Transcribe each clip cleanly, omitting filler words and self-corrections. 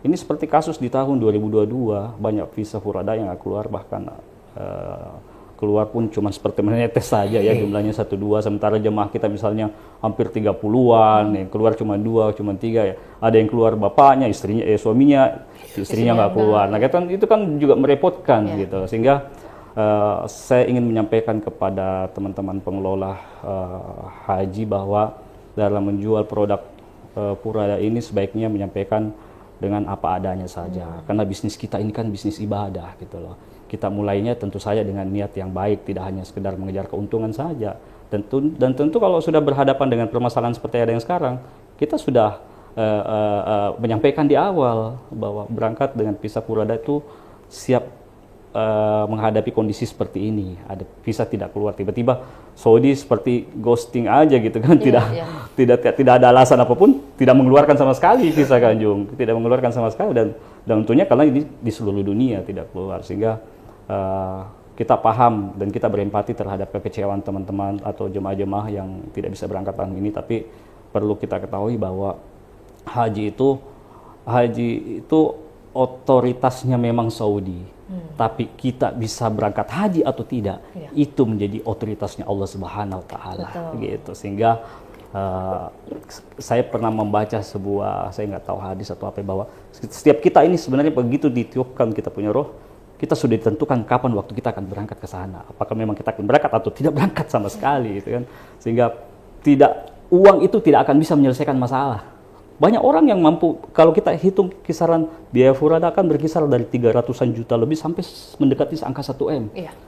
Ini seperti kasus di tahun 2022, banyak visa Furada yang nggak keluar, bahkan keluar pun cuma seperti menetes saja ya, jumlahnya 1-2, sementara jemaah kita misalnya hampir 30-an, yang keluar cuma 2, cuma 3 ya. Ada yang keluar bapaknya, istrinya, suaminya, istrinya nggak keluar. Nah itu kan juga merepotkan gitu, sehingga saya ingin menyampaikan kepada teman-teman pengelola haji bahwa dalam menjual produk Furada ini sebaiknya menyampaikan dengan apa adanya saja, karena bisnis kita ini kan bisnis ibadah gitu loh. Kita mulainya tentu saja dengan niat yang baik, tidak hanya sekedar mengejar keuntungan saja. Dan tentu kalau sudah berhadapan dengan permasalahan seperti ada yang sekarang, kita sudah menyampaikan di awal bahwa berangkat dengan visa Furada itu siap menghadapi kondisi seperti ini. Ada visa tidak keluar, tiba-tiba Saudi seperti ghosting aja gitu kan, tidak ada alasan apapun, tidak mengeluarkan sama sekali visa Kanjung, tidak mengeluarkan sama sekali, dan tentunya karena ini di seluruh dunia tidak keluar, sehingga kita paham dan kita berempati terhadap kekecewaan teman-teman atau jemaah-jemaah yang tidak bisa berangkat tahun ini. Tapi perlu kita ketahui bahwa haji itu otoritasnya memang Saudi. Tapi kita bisa berangkat haji atau tidak, itu menjadi otoritasnya Allah Subhanahu wa Ta'ala gitu. Sehingga saya pernah membaca sebuah, saya nggak tahu hadis atau apa, bahwa setiap kita ini sebenarnya begitu ditiupkan kita punya roh, kita sudah ditentukan kapan waktu kita akan berangkat ke sana. Apakah memang kita akan berangkat atau tidak berangkat sama sekali gitu kan. Sehingga uang itu tidak akan bisa menyelesaikan masalah. Banyak orang yang mampu, kalau kita hitung kisaran biaya Furada kan berkisar dari 300-an juta lebih sampai mendekati angka 1 M.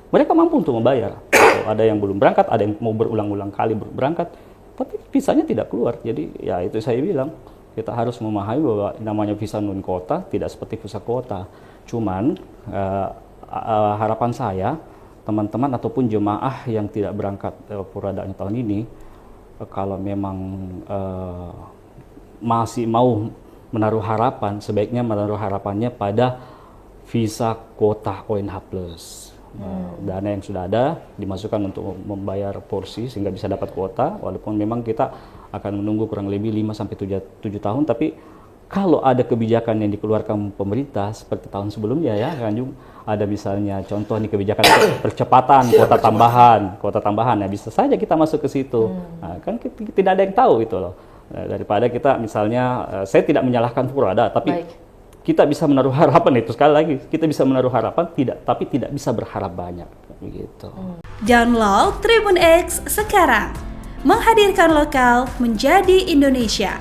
Mereka mampu untuk membayar. Ada yang belum berangkat, ada yang mau berulang-ulang kali berangkat, tapi visanya tidak keluar. Jadi ya itu saya bilang, kita harus memahami bahwa namanya visa non kota tidak seperti visa kota. Cuman harapan saya, teman-teman ataupun jemaah yang tidak berangkat Furada tahun ini, kalau memang masih mau menaruh harapan, sebaiknya menaruh harapannya pada visa kuota ONH+. Dana yang sudah ada dimasukkan untuk membayar porsi sehingga bisa dapat kuota, walaupun memang kita akan menunggu kurang lebih 5-7 tahun. Tapi kalau ada kebijakan yang dikeluarkan pemerintah seperti tahun sebelumnya ya, Kanjung, ada misalnya contoh nih kebijakan percepatan kuota tambahan, ya bisa saja kita masuk ke situ. Nah, kan tidak ada yang tahu itu loh. Daripada kita misalnya, saya tidak menyalahkan Furada, tapi kita bisa menaruh harapan, itu sekali lagi kita bisa menaruh harapan, tapi tidak bisa berharap banyak begitu. Download Tribun X sekarang, menghadirkan lokal menjadi Indonesia.